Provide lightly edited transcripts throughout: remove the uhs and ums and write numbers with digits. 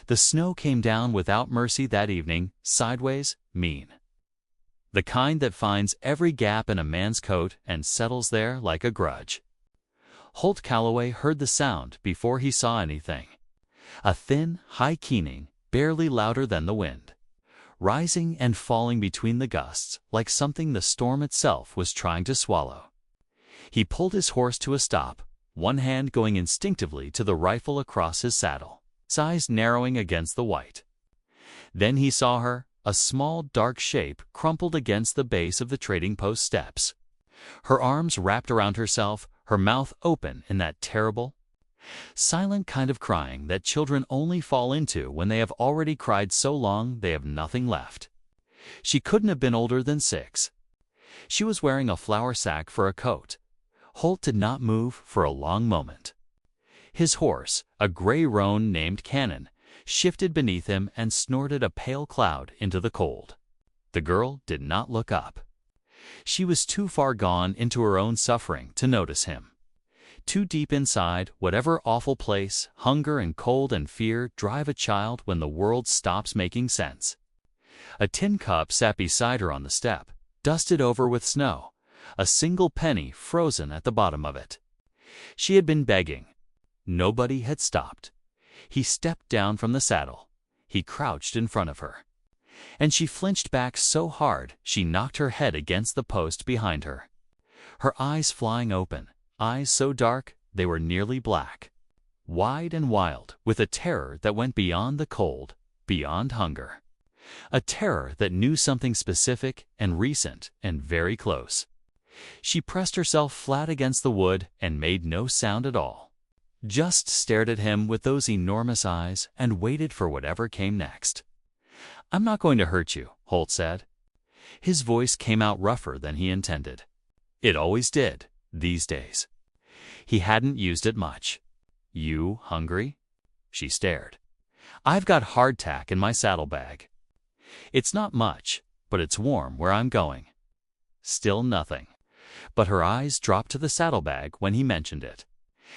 The snow came down without mercy that evening, sideways, mean. The kind that finds every gap in a man's coat and settles there like a grudge. Holt Calloway heard the sound before he saw anything. A thin, high keening, barely louder than the wind, rising and falling between the gusts like something the storm itself was trying to swallow. He pulled his horse to a stop, one hand going instinctively to the rifle across his saddle, his eyes narrowing against the white. Then he saw her, a small dark shape crumpled against the base of the trading post steps. Her arms wrapped around herself, her mouth open in that terrible, silent kind of crying that children only fall into when they have already cried so long they have nothing left. She couldn't have been older than 6. She was wearing a flour sack for a coat. Holt did not move for a long moment. His horse, a gray roan named Cannon, shifted beneath him and snorted a pale cloud into the cold. The girl did not look up. She was too far gone into her own suffering to notice him. Too deep inside whatever awful place hunger and cold and fear drive a child when the world stops making sense. A tin cup sat beside her on the step, dusted over with snow, a single penny frozen at the bottom of it. She had been begging. Nobody had stopped. He stepped down from the saddle. He crouched in front of her. And she flinched back so hard she knocked her head against the post behind her. Her eyes flying open, eyes so dark they were nearly black, wide and wild with a terror that went beyond the cold, beyond hunger. A terror that knew something specific and recent and very close. She pressed herself flat against the wood and made no sound at all. Just stared at him with those enormous eyes and waited for whatever came next. "I'm not going to hurt you," Holt said. His voice came out rougher than he intended. It always did, these days. He hadn't used it much. "You hungry?" She stared. "I've got hardtack in my saddlebag. It's not much, but it's warm where I'm going." Still nothing. But her eyes dropped to the saddlebag when he mentioned it.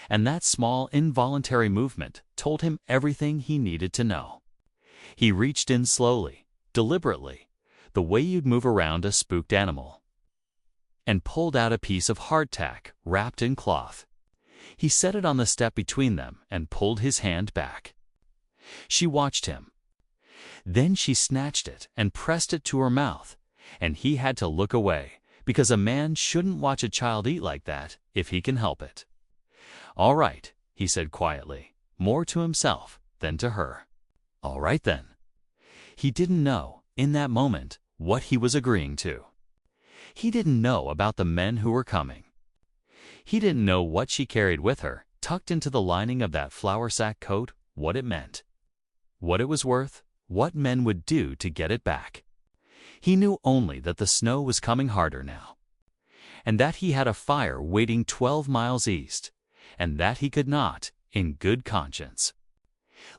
And that small involuntary movement told him everything he needed to know. He reached in slowly, deliberately, the way you'd move around a spooked animal, and pulled out a piece of hardtack wrapped in cloth. He set it on the step between them and pulled his hand back. She watched him. Then she snatched it and pressed it to her mouth, and he had to look away, because a man shouldn't watch a child eat like that if he can help it. "All right," he said quietly, more to himself than to her. "All right then." He didn't know, in that moment, what he was agreeing to. He didn't know about the men who were coming. He didn't know what she carried with her, tucked into the lining of that flour sack coat, what it meant, what it was worth, what men would do to get it back. He knew only that the snow was coming harder now, and that he had a fire waiting 12 miles east, and that he could not, in good conscience,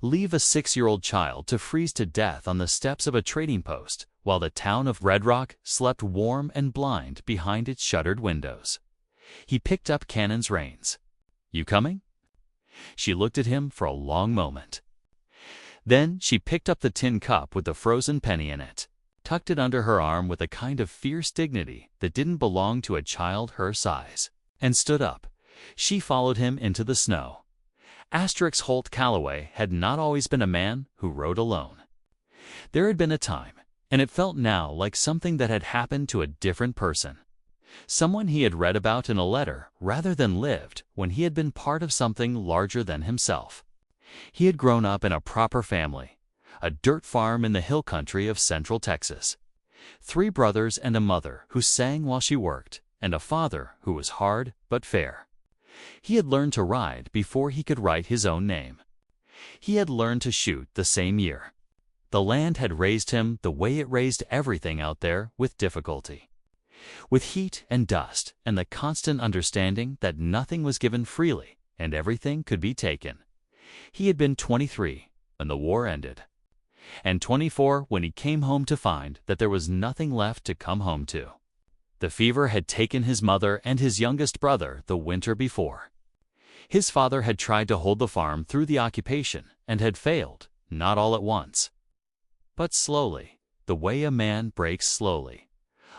leave a 6-year-old child to freeze to death on the steps of a trading post while the town of Red Rock slept warm and blind behind its shuttered windows. He picked up Cannon's reins. "You coming?" She looked at him for a long moment. Then she picked up the tin cup with the frozen penny in it, tucked it under her arm with a kind of fierce dignity that didn't belong to a child her size, and stood up. She followed him into the snow. Holt Calloway had not always been a man who rode alone. There had been a time, and it felt now like something that had happened to a different person. Someone he had read about in a letter rather than lived when he had been part of something larger than himself. He had grown up in a proper family, a dirt farm in the hill country of central Texas. 3 brothers and a mother who sang while she worked, and a father who was hard but fair. He had learned to ride before he could write his own name. He had learned to shoot the same year. The land had raised him the way it raised everything out there with difficulty. With heat and dust and the constant understanding that nothing was given freely and everything could be taken. He had been 23 when the war ended, and 24 when he came home to find that there was nothing left to come home to. The fever had taken his mother and his youngest brother the winter before. His father had tried to hold the farm through the occupation and had failed, not all at once, but slowly, the way a man breaks slowly,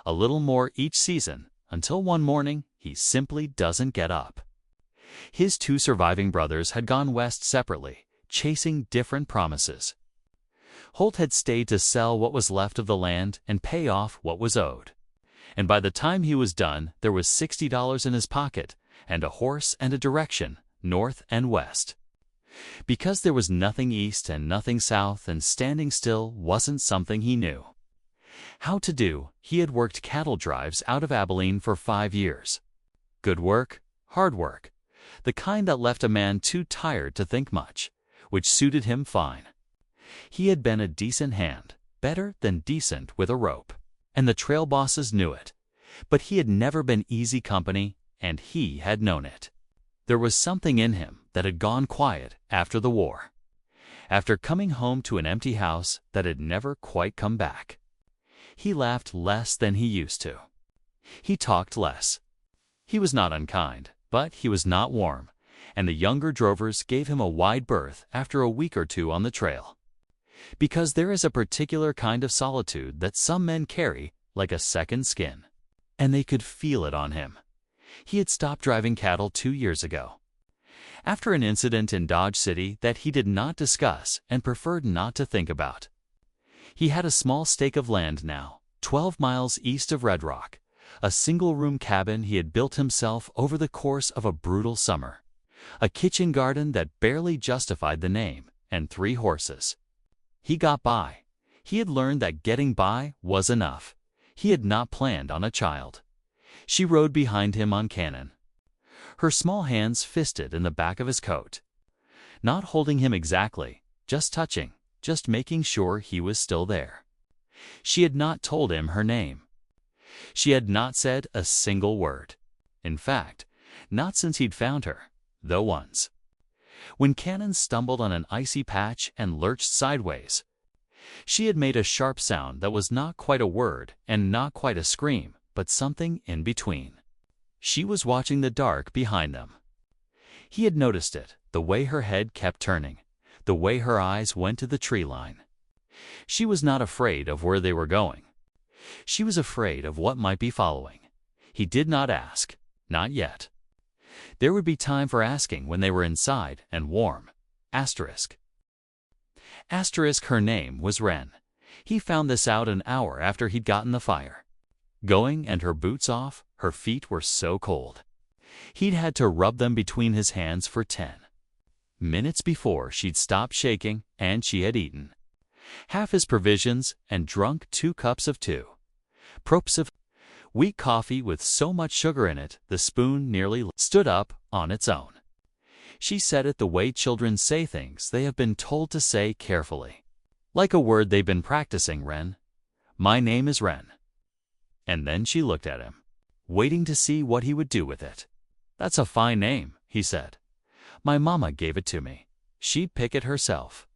a little more each season, until one morning he simply doesn't get up. His two surviving brothers had gone west separately, chasing different promises. Holt had stayed to sell what was left of the land and pay off what was owed. And by the time he was done, there was $60 in his pocket, and a horse and a direction, north and west. Because there was nothing east and nothing south, and standing still wasn't something he knew how to do, he had worked cattle drives out of Abilene for 5 years. Good work, hard work, the kind that left a man too tired to think much, which suited him fine. He had been a decent hand, better than decent with a rope, and the trail bosses knew it. But he had never been easy company, and he had known it. There was something in him that had gone quiet after the war, after coming home to an empty house that had never quite come back. He laughed less than he used to. He talked less. He was not unkind, but he was not warm, and the younger drovers gave him a wide berth after a week or two on the trail. Because there is a particular kind of solitude that some men carry like a second skin, and they could feel it on him. He had stopped driving cattle 2 years ago, after an incident in Dodge City that he did not discuss and preferred not to think about. He had a small stake of land now, 12 miles east of Red Rock, a single-room cabin he had built himself over the course of a brutal summer, a kitchen garden that barely justified the name, and 3 horses. He got by. He had learned that getting by was enough. He had not planned on a child. She rode behind him on Cannon, her small hands fisted in the back of his coat, not holding him exactly, just touching, just making sure he was still there. She had not told him her name. She had not said a single word. In fact, not since he'd found her, though once, when Cannon stumbled on an icy patch and lurched sideways, she had made a sharp sound that was not quite a word and not quite a scream, but something in between. She was watching the dark behind them. He had noticed it, the way her head kept turning, the way her eyes went to the tree line. She was not afraid of where they were going. She was afraid of what might be following. He did not ask, not yet. There would be time for asking when they were inside and warm. Asterisk. Her name was Wren. He found this out an hour after he'd gotten the fire going and her boots off. Her feet were so cold. He'd had to rub them between his hands for 10 minutes before she'd stopped shaking, and she had eaten half his provisions and drunk 2 cups of 2 props of weak coffee with so much sugar in it the spoon nearly stood up on its own. She said it the way children say things they have been told to say carefully, like a word they've been practicing. Wren. My name is Wren. And then she looked at him, waiting to see what he would do with it. That's a fine name, he said. My mama gave it to me. She'd pick it herself.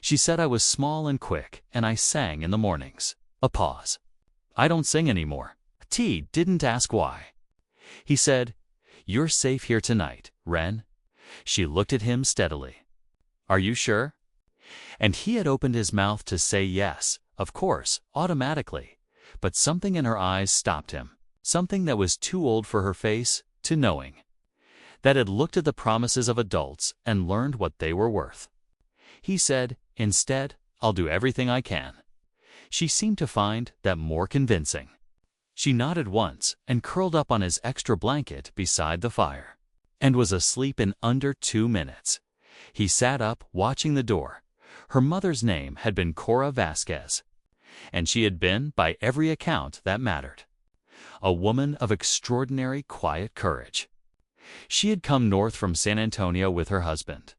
She said I was small and quick, and I sang in the mornings. A pause. I don't sing anymore. T didn't ask why. He said, You're safe here tonight, Wren. She looked at him steadily. Are you sure? And he had opened his mouth to say yes, of course, automatically, but something in her eyes stopped him, something that was too old for her face, too knowing, that had looked at the promises of adults and learned what they were worth. He said, instead, I'll do everything I can. She seemed to find that more convincing. She nodded once and curled up on his extra blanket beside the fire, and was asleep in under 2 minutes. He sat up, watching the door. Her mother's name had been Cora Vasquez, and she had been, by every account that mattered, a woman of extraordinary quiet courage. She had come north from San Antonio with her husband,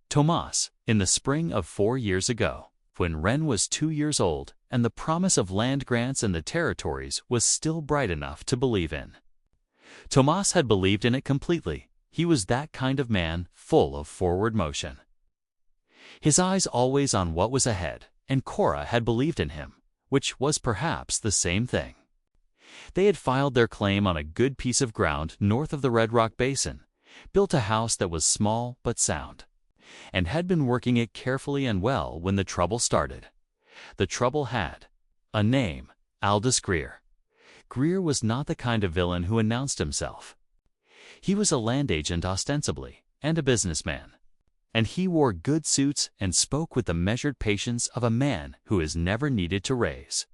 Tomas, in the spring of 4 years ago, when Wren was 2 years old and the promise of land grants in the territories was still bright enough to believe in. Tomas had believed in it completely. He was that kind of man, full of forward motion, his eyes always on what was ahead, and Cora had believed in him, which was perhaps the same thing. They had filed their claim on a good piece of ground north of the Red Rock Basin, built a house that was small but sound. and had been working it carefully and well when the trouble started. The trouble had a name: Aldous Greer. Greer was not the kind of villain who announced himself. He was a land agent ostensibly, and a businessman. And he wore good suits and spoke with the measured patience of a man who is never needed to raise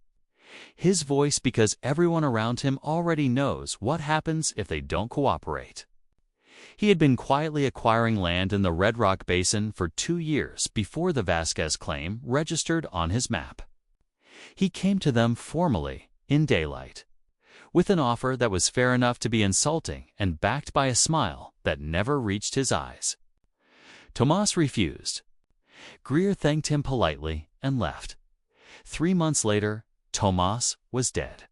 his voice because everyone around him already knows what happens if they don't cooperate. He had been quietly acquiring land in the Red Rock Basin for 2 years before the Vasquez claim registered on his map. He came to them formally, in daylight, with an offer that was fair enough to be insulting and backed by a smile that never reached his eyes. Tomas refused. Greer thanked him politely and left. 3 months later, Tomas was dead.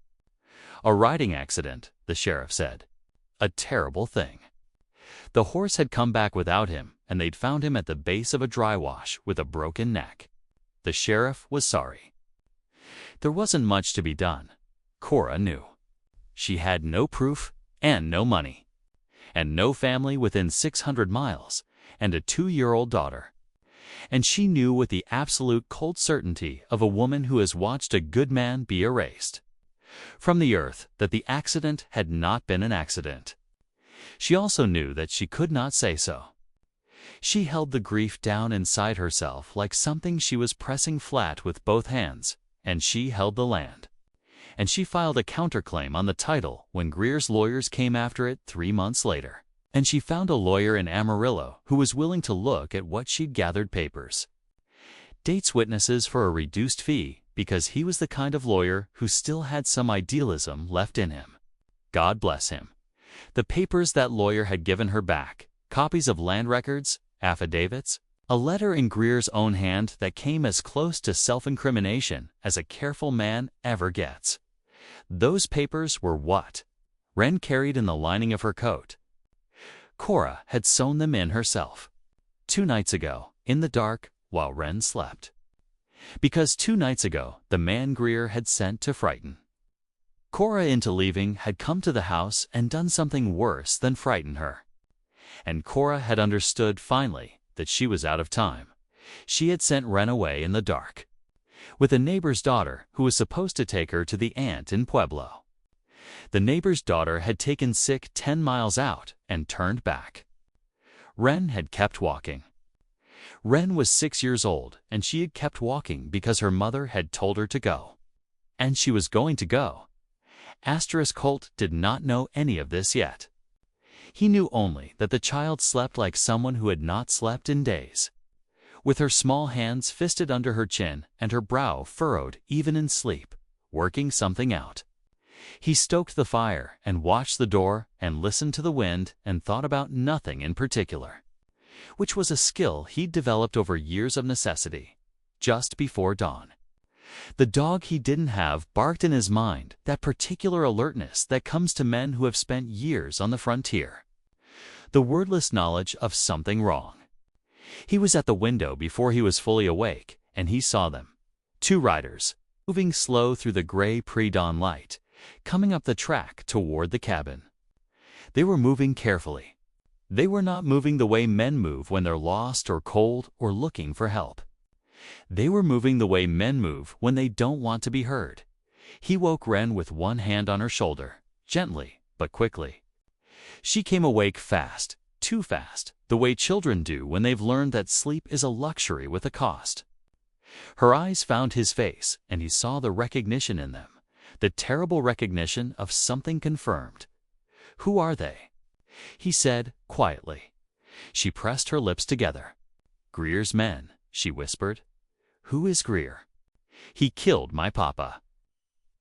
A riding accident, the sheriff said. A terrible thing. The horse had come back without him, and they'd found him at the base of a dry wash with a broken neck. The sheriff was sorry. There wasn't much to be done. Cora knew. She had no proof and no money, and no family within 600 miles, and a 2-year-old daughter. And she knew with the absolute cold certainty of a woman who has watched a good man be erased from the earth that the accident had not been an accident. She also knew that she could not say so. She held the grief down inside herself like something she was pressing flat with both hands, and she held the land. And she filed a counterclaim on the title when Greer's lawyers came after it 3 months later. And she found a lawyer in Amarillo who was willing to look at what she'd gathered papers. Dates witnesses for a reduced fee because he was the kind of lawyer who still had some idealism left in him. God bless him. The papers that lawyer had given her back, copies of land records, affidavits, a letter in Greer's own hand that came as close to self-incrimination as a careful man ever gets. Those papers were what Wren carried in the lining of her coat. Cora had sewn them in herself 2 nights ago, in the dark, while Wren slept. Because 2 nights ago, the man Greer had sent to frighten Cora into leaving had come to the house and done something worse than frighten her. And Cora had understood finally that she was out of time. She had sent Wren away in the dark, with a neighbor's daughter who was supposed to take her to the aunt in Pueblo. The neighbor's daughter had taken sick 10 miles out and turned back. Wren had kept walking. Wren was 6 years old, and she had kept walking because her mother had told her to go. And she was going to go. Colt did not know any of this yet. He knew only that the child slept like someone who had not slept in days, with her small hands fisted under her chin and her brow furrowed even in sleep, working something out. He stoked the fire and watched the door and listened to the wind and thought about nothing in particular, which was a skill he'd developed over years of necessity, just before dawn. The dog he didn't have barked in his mind, that particular alertness that comes to men who have spent years on the frontier. The wordless knowledge of something wrong. He was at the window before he was fully awake, and he saw them. 2 riders, moving slow through the gray pre-dawn light, coming up the track toward the cabin. They were moving carefully. They were not moving the way men move when they're lost or cold or looking for help. They were moving the way men move when they don't want to be heard. He woke Wren with one hand on her shoulder, gently but quickly. She came awake fast, too fast, the way children do when they've learned that sleep is a luxury with a cost. Her eyes found his face, and he saw the recognition in them, the terrible recognition of something confirmed. "Who are they?" he said quietly. She pressed her lips together. "Greer's men," she whispered. "Who is Greer?" "He killed my papa."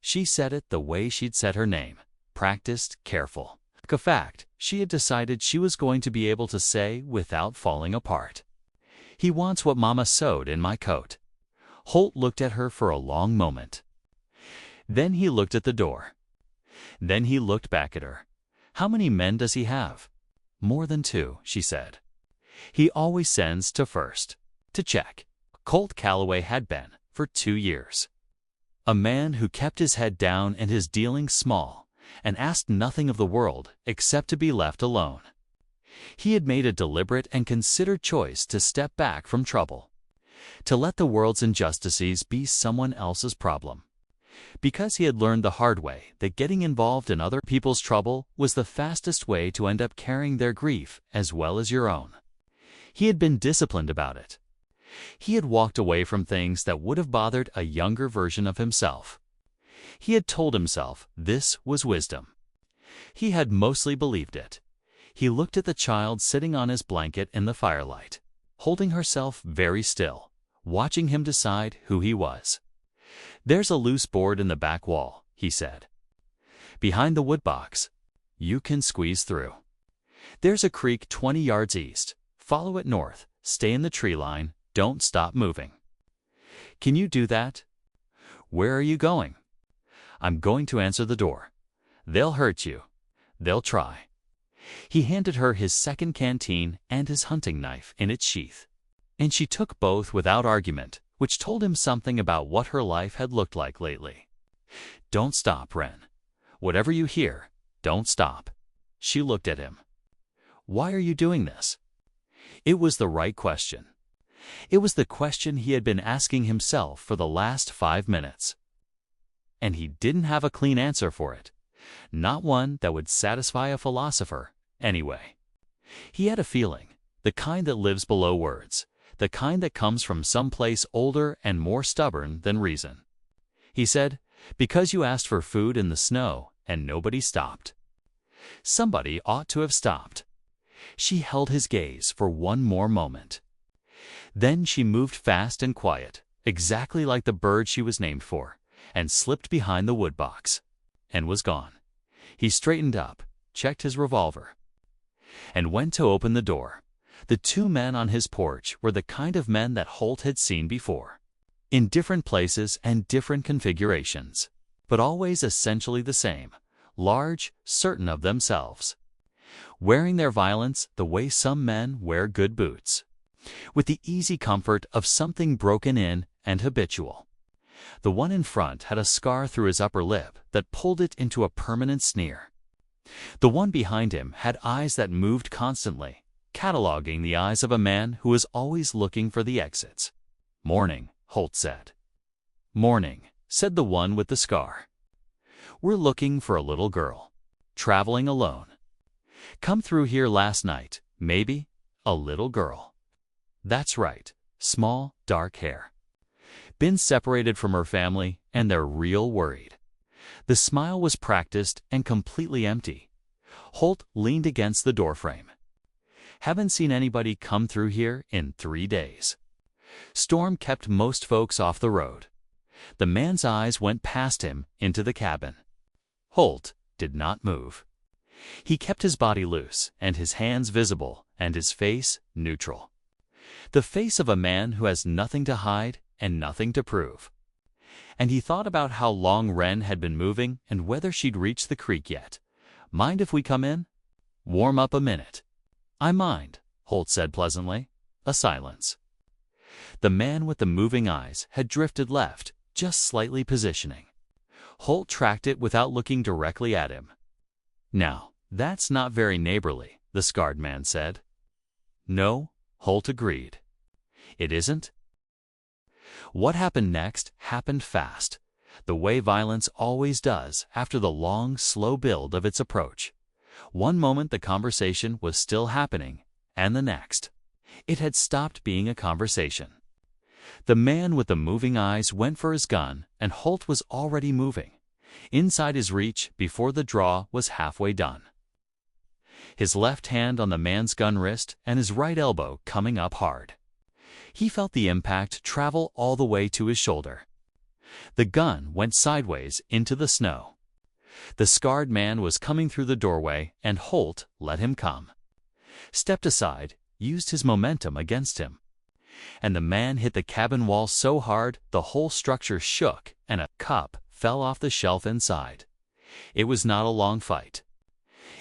She said it the way she'd said her name, practiced, careful. Like a fact she had decided she was going to be able to say without falling apart. "He wants what Mama sewed in my coat." Holt looked at her for a long moment. Then he looked at the door. Then he looked back at her. "How many men does he have?" "More than 2, she said. "He always sends to first, to check." Colt Calloway had been for 2 years. A man who kept his head down and his dealings small, and asked nothing of the world except to be left alone. He had made a deliberate and considered choice to step back from trouble, to let the world's injustices be someone else's problem. Because he had learned the hard way that getting involved in other people's trouble was the fastest way to end up carrying their grief as well as your own. He had been disciplined about it. He had walked away from things that would have bothered a younger version of himself. He had told himself this was wisdom. He had mostly believed it. He looked at the child sitting on his blanket in the firelight, holding herself very still, watching him decide who he was. "There's a loose board in the back wall," he said. "Behind the wood box. You can squeeze through. There's a creek 20 yards east. Follow it north. Stay in the tree line. Don't stop moving." "Can you do that?" "Where are you going?" "I'm going to answer the door." "They'll hurt you." "They'll try." He handed her his second canteen and his hunting knife in its sheath, and she took both without argument, which told him something about what her life had looked like lately. "Don't stop, Wren. Whatever you hear, don't stop." She looked at him. "Why are you doing this?" It was the right question. It was the question he had been asking himself for the last 5 minutes. And he didn't have a clean answer for it. Not one that would satisfy a philosopher, anyway. He had a feeling, the kind that lives below words, the kind that comes from some place older and more stubborn than reason. He said, "Because you asked for food in the snow and nobody stopped." Somebody ought to have stopped. She held his gaze for one more moment. Then she moved fast and quiet, exactly like the bird she was named for, and slipped behind the wood box, and was gone. He straightened up, checked his revolver, and went to open the door. The 2 men on his porch were the kind of men that Holt had seen before, in different places and different configurations, but always essentially the same, large, certain of themselves, wearing their violence the way some men wear good boots, with the easy comfort of something broken in and habitual. The one in front had a scar through his upper lip that pulled it into a permanent sneer. The one behind him had eyes that moved constantly, cataloging the eyes of a man who was always looking for the exits. "Morning," Holt said. "Morning," said the one with the scar. "We're looking for a little girl. Traveling alone. Come through here last night, maybe. A little girl." That's right. Small, dark hair. Been separated from her family, and they're real worried. The smile was practiced and completely empty. Holt leaned against the doorframe. "Haven't seen anybody come through here in 3 days. Storm kept most folks off the road." The man's eyes went past him into the cabin. Holt did not move. He kept his body loose and his hands visible and his face neutral. The face of a man who has nothing to hide and nothing to prove. And he thought about how long Wren had been moving and whether she'd reached the creek yet. "Mind if we come in? Warm up a minute." "I mind," Holt said pleasantly. A silence. The man with the moving eyes had drifted left, just slightly positioning. Holt tracked it without looking directly at him. "Now, that's not very neighborly," the scarred man said. "No," Holt agreed. "It isn't?" What happened next happened fast, the way violence always does after the long, slow build of its approach. One moment the conversation was still happening, and the next, it had stopped being a conversation. The man with the moving eyes went for his gun, and Holt was already moving, inside his reach before the draw was halfway done. His left hand on the man's gun wrist and his right elbow coming up hard. He felt the impact travel all the way to his shoulder. The gun went sideways into the snow. The scarred man was coming through the doorway, and Holt let him come. Stepped aside, used his momentum against him. And the man hit the cabin wall so hard the whole structure shook and a cup fell off the shelf inside. It was not a long fight.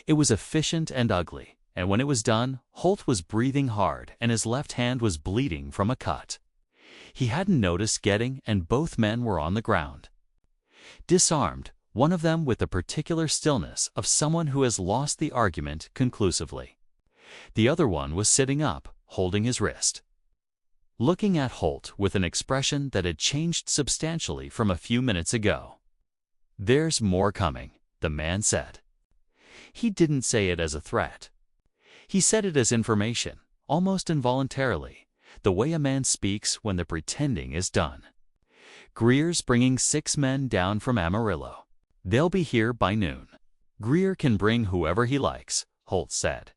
It was efficient and ugly, and when it was done, Holt was breathing hard and his left hand was bleeding from a cut. He hadn't noticed getting, and both men were on the ground. Disarmed, one of them with the particular stillness of someone who has lost the argument conclusively. The other one was sitting up, holding his wrist, looking at Holt with an expression that had changed substantially from a few minutes ago. "There's more coming," the man said. He didn't say it as a threat. He said it as information, almost involuntarily, the way a man speaks when the pretending is done. "Greer's bringing 6 men down from Amarillo. They'll be here by noon." "Greer can bring whoever he likes," Holt said.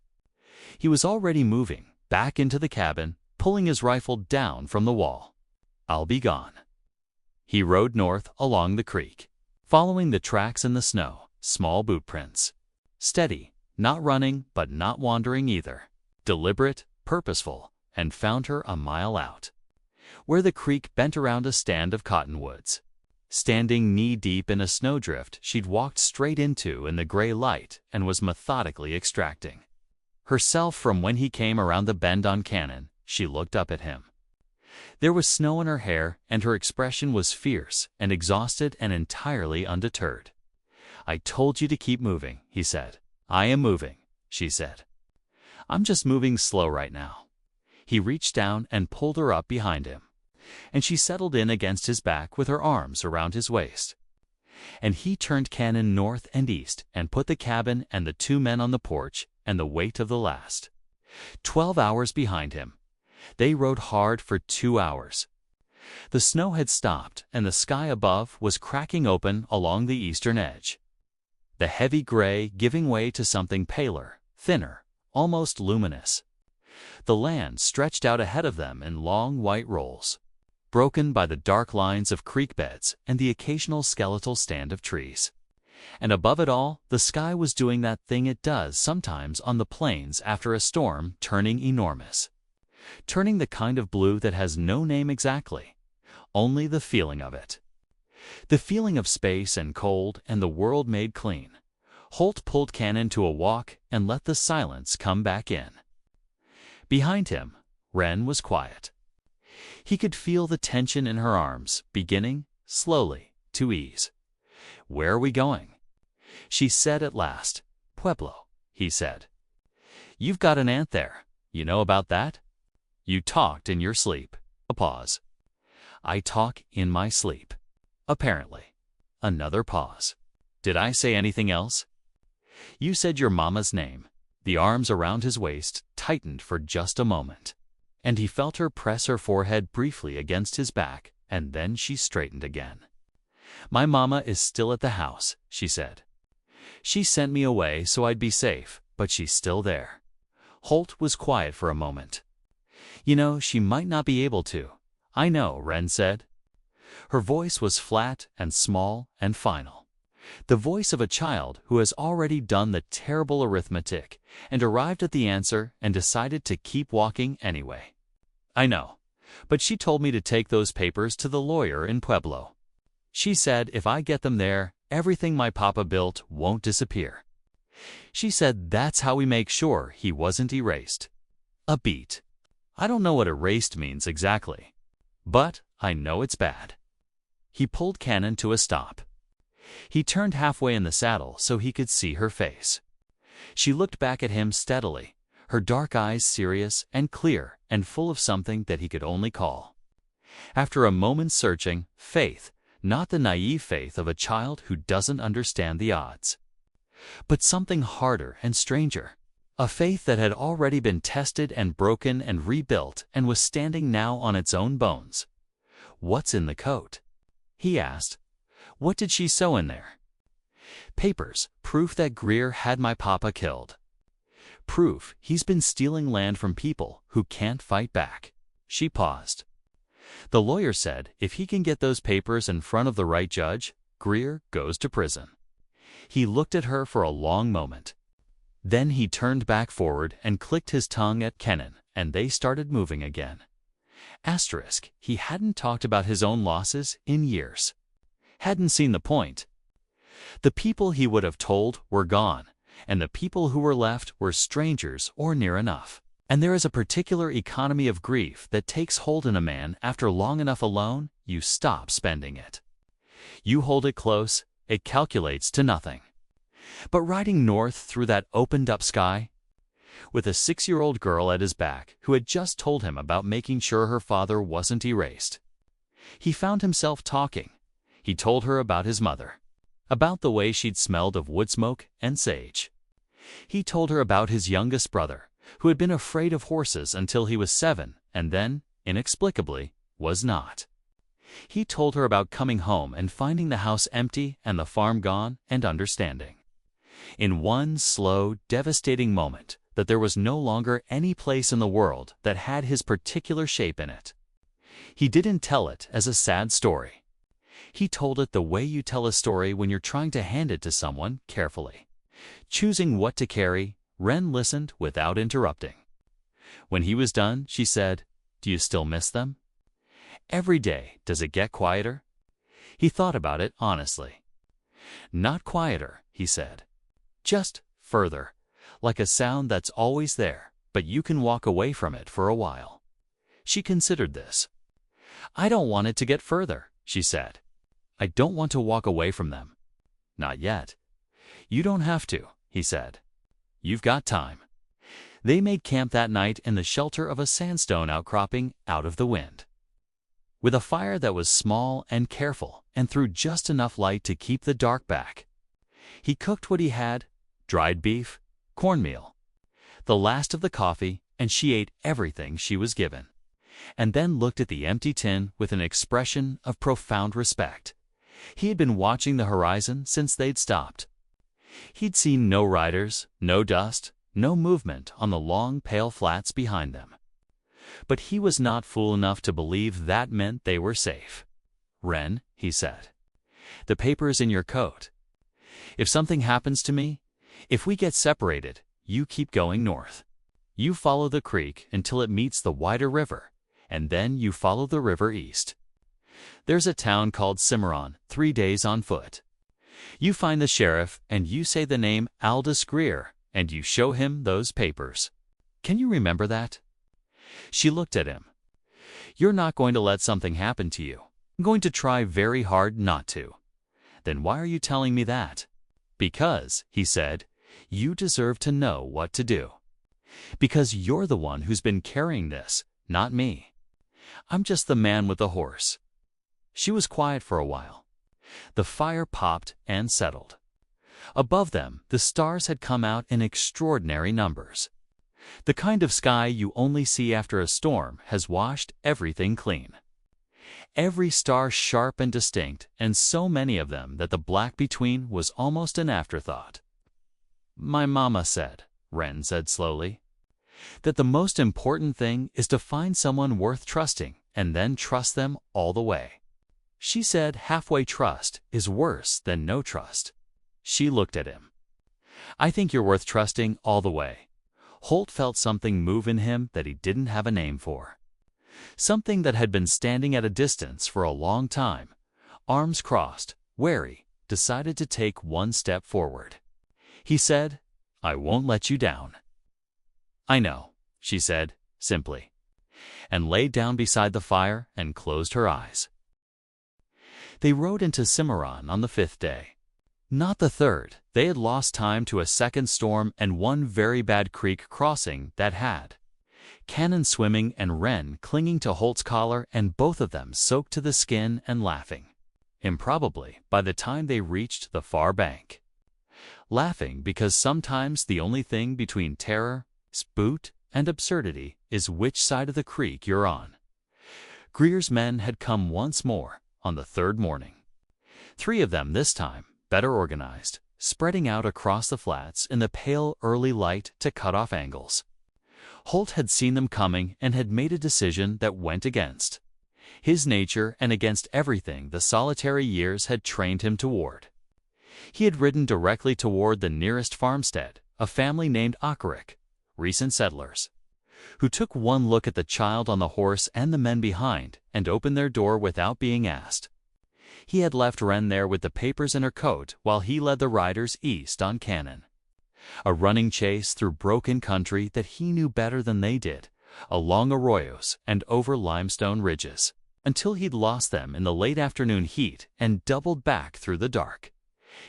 He was already moving back into the cabin, pulling his rifle down from the wall. "I'll be gone." He rode north along the creek, following the tracks in the snow, small boot prints. Steady, not running but not wandering either. Deliberate, purposeful, and found her a mile out, where the creek bent around a stand of cottonwoods. Standing knee-deep in a snowdrift she'd walked straight into in the gray light and was methodically extracting herself from when he came around the bend on Cannon, she looked up at him. There was snow in her hair, and her expression was fierce and exhausted and entirely undeterred. "I told you to keep moving," he said. "I am moving," she said. "I'm just moving slow right now." He reached down and pulled her up behind him, and she settled in against his back with her arms around his waist. And he turned Cannon north and east and put the cabin and the 2 men on the porch and the weight of the last 12 hours behind him. They rode hard for 2 hours. The snow had stopped and the sky above was cracking open along the eastern edge, the heavy gray giving way to something paler, thinner, almost luminous. The land stretched out ahead of them in long white rolls, broken by the dark lines of creek beds and the occasional skeletal stand of trees. And above it all, the sky was doing that thing it does sometimes on the plains after a storm, turning enormous. Turning the kind of blue that has no name exactly, only the feeling of it. The feeling of space and cold and the world made clean. Holt pulled Cannon to a walk and let the silence come back in. Behind him, Wren was quiet. He could feel the tension in her arms beginning, slowly, to ease. "Where are we going?" she said at last. "Pueblo," he said. "You've got an aunt there. You know about that? You talked in your sleep." A pause. "I talk in my sleep. Apparently." Another pause. "Did I say anything else?" "You said your mama's name." The arms around his waist tightened for just a moment, and he felt her press her forehead briefly against his back, and then she straightened again. "My mama is still at the house," she said. "She sent me away so I'd be safe, but she's still there." Holt was quiet for a moment. "You know, she might not be able to." "I know," Wren said. Her voice was flat and small and final. The voice of a child who has already done the terrible arithmetic and arrived at the answer and decided to keep walking anyway. "I know, but she told me to take those papers to the lawyer in Pueblo. She said if I get them there, everything my papa built won't disappear. She said that's how we make sure he wasn't erased." A beat. "I don't know what erased means exactly, but I know it's bad." He pulled Cannon to a stop. He turned halfway in the saddle so he could see her face. She looked back at him steadily, her dark eyes serious and clear and full of something that he could only call, after a moment's searching, faith, not the naive faith of a child who doesn't understand the odds, but something harder and stranger, a faith that had already been tested and broken and rebuilt and was standing now on its own bones. "What's in the coat?" he asked. "What did she sew in there?" "Papers, proof that Greer had my papa killed. Proof he's been stealing land from people who can't fight back." She paused. "The lawyer said if he can get those papers in front of the right judge, Greer goes to prison." He looked at her for a long moment. Then he turned back forward and clicked his tongue at Cannon, and they started moving again. Asterisk, he hadn't talked about his own losses in years. Hadn't seen the point. The people he would have told were gone, and the people who were left were strangers or near enough. And there is a particular economy of grief that takes hold in a man after long enough alone, you stop spending it. You hold it close, it calculates to nothing. But riding north through that opened-up sky, with a 6-year-old girl at his back who had just told him about making sure her father wasn't erased. He found himself talking. He told her about his mother, about the way she'd smelled of wood smoke and sage. He told her about his youngest brother, who had been afraid of horses until he was 7 and then, inexplicably, was not. He told her about coming home and finding the house empty and the farm gone and understanding, in one slow, devastating moment, that there was no longer any place in the world that had his particular shape in it. He didn't tell it as a sad story. He told it the way you tell a story when you're trying to hand it to someone carefully. Choosing what to carry, Wren listened without interrupting. When he was done, she said, "Do you still miss them? Every day, does it get quieter?" He thought about it honestly. "Not quieter," he said. "Just further, like a sound that's always there, but you can walk away from it for a while." She considered this. "I don't want it to get further," she said. "I don't want to walk away from them. Not yet." "You don't have to," he said. "You've got time." They made camp that night in the shelter of a sandstone outcropping out of the wind, with a fire that was small and careful and threw just enough light to keep the dark back. He cooked what he had: dried beef, cornmeal, the last of the coffee, and she ate everything she was given, and then looked at the empty tin with an expression of profound respect. He had been watching the horizon since they'd stopped. He'd seen no riders, no dust, no movement on the long, pale flats behind them. But he was not fool enough to believe that meant they were safe. "Wren," he said, "the paper's in your coat. If something happens to me, if we get separated, you keep going north. You follow the creek until it meets the wider river, and then you follow the river east. There's a town called Cimarron, 3 days on foot. You find the sheriff, and you say the name Aldous Greer, and you show him those papers. Can you remember that?" She looked at him. "You're not going to let something happen to you." "I'm going to try very hard not to." "Then why are you telling me that?" "Because," he said, "you deserve to know what to do. Because you're the one who's been carrying this, not me. I'm just the man with the horse." She was quiet for a while. The fire popped and settled. Above them, the stars had come out in extraordinary numbers. The kind of sky you only see after a storm has washed everything clean. Every star sharp and distinct, and so many of them that the black between was almost an afterthought. "My mama said," Wren said slowly, "that the most important thing is to find someone worth trusting and then trust them all the way. She said halfway trust is worse than no trust." She looked at him. "I think you're worth trusting all the way." Holt felt something move in him that he didn't have a name for. Something that had been standing at a distance for a long time, arms crossed, wary, decided to take one step forward. He said, "I won't let you down." "I know," she said, simply, and laid down beside the fire and closed her eyes. They rode into Cimarron on the 5th day. Not the 3rd. They had lost time to a second storm and one very bad creek crossing that had. Cannon swimming and Wren clinging to Holt's collar, and both of them soaked to the skin and laughing, improbably, by the time they reached the far bank. Laughing because sometimes the only thing between terror, spoot, and absurdity is which side of the creek you're on. Greer's men had come once more on the 3rd morning. 3 of them this time, better organized, spreading out across the flats in the pale early light to cut off angles. Holt had seen them coming and had made a decision that went against his nature and against everything the solitary years had trained him toward. He had ridden directly toward the nearest farmstead, a family named Ocherick, recent settlers, who took one look at the child on the horse and the men behind and opened their door without being asked. He had left Wren there with the papers in her coat while he led the riders east on Cannon. A running chase through broken country that he knew better than they did, along arroyos and over limestone ridges, until he'd lost them in the late afternoon heat and doubled back through the dark.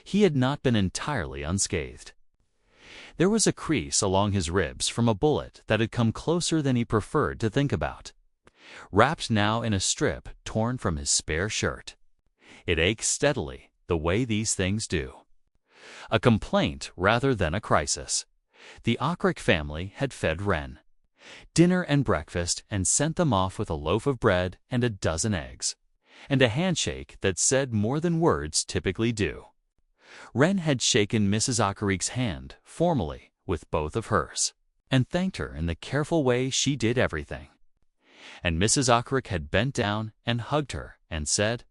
He had not been entirely unscathed. There was a crease along his ribs from a bullet that had come closer than he preferred to think about, wrapped now in a strip torn from his spare shirt. It ached steadily, the way these things do. A complaint rather than a crisis. The Ochrick family had fed Wren dinner and breakfast and sent them off with a loaf of bread and a dozen eggs, and a handshake that said more than words typically do. Wren had shaken Mrs. Ochrick's hand formally with both of hers, and thanked her in the careful way she did everything. And Mrs. Ochrick had bent down and hugged her and said,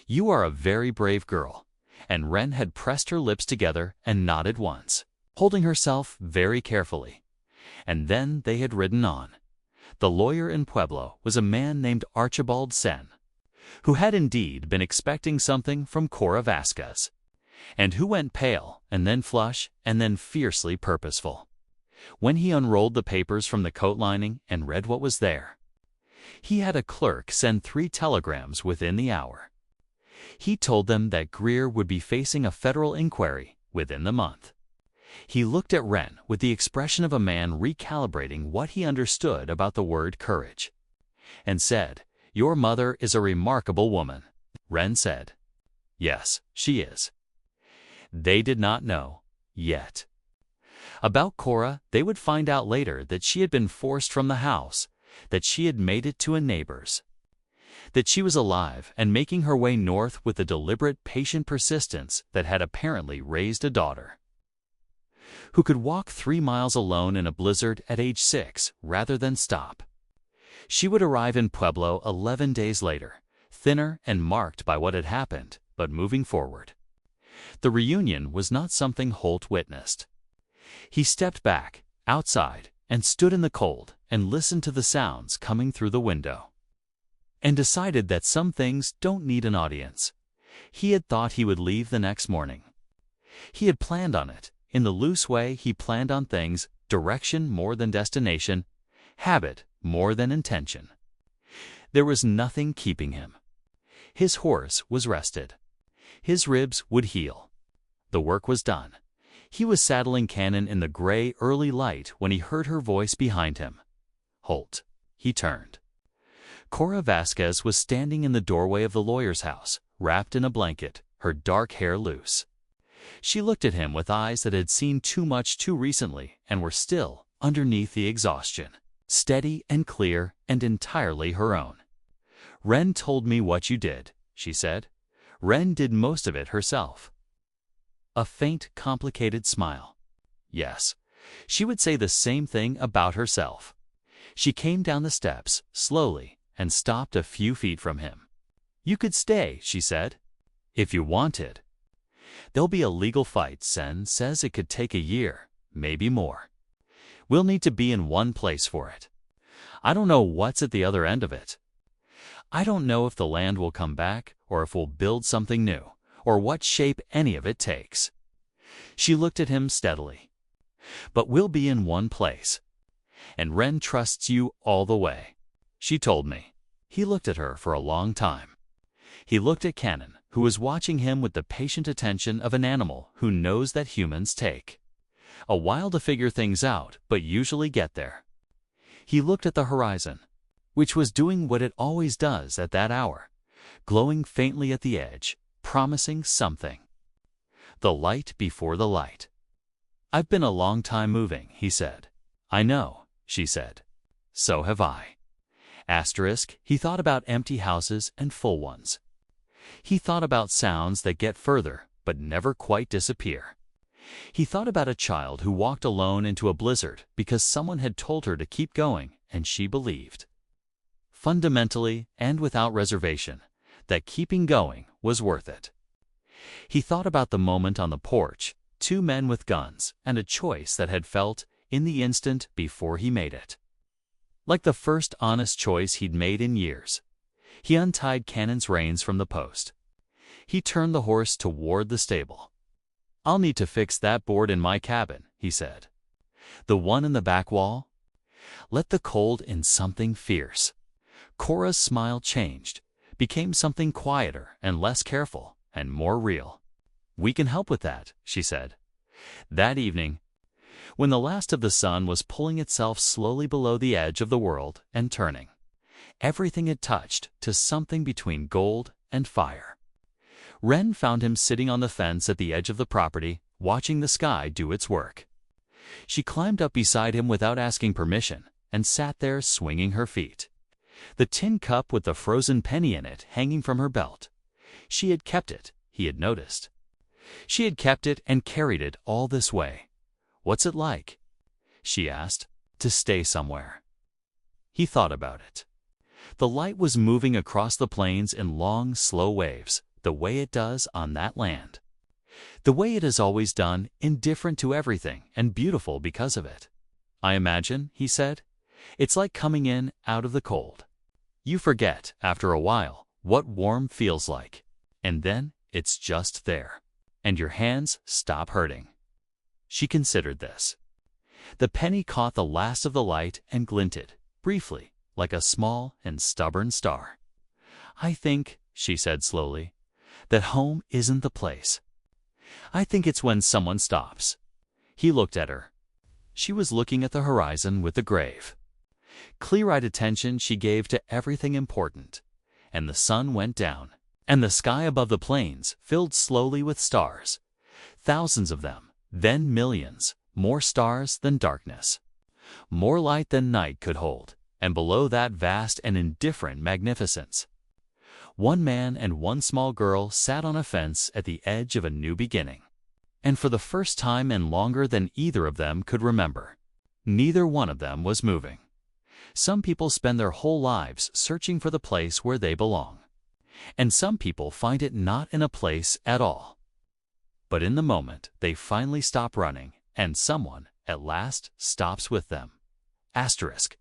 "You are a very brave girl," and Wren had pressed her lips together and nodded once, holding herself very carefully. And then they had ridden on. The lawyer in Pueblo was a man named Archibald Sen, who had indeed been expecting something from Cora Vasquez, and who went pale and then flush and then fiercely purposeful when he unrolled the papers from the coat lining and read what was there. He had a clerk send 3 telegrams within the hour. He told them that Greer would be facing a federal inquiry within the month. He looked at Wren with the expression of a man recalibrating what he understood about the word courage, and said, "Your mother is a remarkable woman." Wren said, "Yes, she is." They did not know, yet. About Cora, they would find out later that she had been forced from the house, that she had made it to a neighbor's, that she was alive and making her way north with the deliberate, patient persistence that had apparently raised a daughter, who could walk 3 miles alone in a blizzard at age 6 rather than stop. She would arrive in Pueblo 11 days later, thinner and marked by what had happened, but moving forward. The reunion was not something Holt witnessed. He stepped back, outside, and stood in the cold and listened to the sounds coming through the window, and decided that some things don't need an audience. He had thought he would leave the next morning. He had planned on it, in the loose way he planned on things, direction more than destination, habit more than intention. There was nothing keeping him. His horse was rested. His ribs would heal. The work was done. He was saddling Cannon in the gray early light when he heard her voice behind him. Holt. He turned. Cora Vasquez was standing in the doorway of the lawyer's house, wrapped in a blanket, her dark hair loose. She looked at him with eyes that had seen too much too recently and were still, underneath the exhaustion, steady and clear and entirely her own. "Wren told me what you did," she said. "Wren did most of it herself." A faint, complicated smile. Yes, she would say the same thing about herself. She came down the steps, slowly, and stopped a few feet from him. "You could stay," she said, "if you wanted. There'll be a legal fight. Sen says it could take a year, maybe more. We'll need to be in one place for it. I don't know what's at the other end of it. I don't know if the land will come back or if we'll build something new, or what shape any of it takes." She looked at him steadily. "But we'll be in one place. And Wren trusts you all the way. She told me." He looked at her for a long time. He looked at Cannon, who was watching him with the patient attention of an animal who knows that humans take a while to figure things out, but usually get there. He looked at the horizon, which was doing what it always does at that hour, glowing faintly at the edge, promising something. The light before the light. "I've been a long time moving," he said. "I know," she said. "So have I." He thought about empty houses and full ones. He thought about sounds that get further but never quite disappear. He thought about a child who walked alone into a blizzard because someone had told her to keep going and she believed, fundamentally and without reservation, that keeping going was worth it. He thought about the moment on the porch, 2 men with guns, and a choice that had felt, in the instant before he made it, like the first honest choice he'd made in years. He untied Cannon's reins from the post. He turned the horse toward the stable. "I'll need to fix that board in my cabin," he said. "The one in the back wall? Let the cold in something fierce." Cora's smile changed, became something quieter and less careful and more real. "We can help with that," she said. That evening, when the last of the sun was pulling itself slowly below the edge of the world and turning everything it touched to something between gold and fire. Wren found him sitting on the fence at the edge of the property, watching the sky do its work. She climbed up beside him without asking permission and sat there swinging her feet. The tin cup with the frozen penny in it hanging from her belt. She had kept it, he had noticed. She had kept it and carried it all this way. "What's it like?" she asked, "to stay somewhere?" He thought about it. The light was moving across the plains in long, slow waves, the way it does on that land. The way it has always done, indifferent to everything and beautiful because of it. "I imagine," he said, "it's like coming in out of the cold. You forget, after a while, what warm feels like, and then it's just there, and your hands stop hurting." She considered this. The penny caught the last of the light and glinted, briefly, like a small and stubborn star. "I think," she said slowly, "that home isn't the place. I think it's when someone stops." He looked at her. She was looking at the horizon with the grave, clear-eyed attention she gave to everything important, and the sun went down, and the sky above the plains filled slowly with stars, thousands of them, then millions, more stars than darkness, more light than night could hold, and below that vast and indifferent magnificence, one man and one small girl sat on a fence at the edge of a new beginning. And for the first time and longer than either of them could remember, neither one of them was moving. Some people spend their whole lives searching for the place where they belong, and some people find it not in a place at all. But in the moment they finally stop running, and someone, at last, stops with them. Asterisk.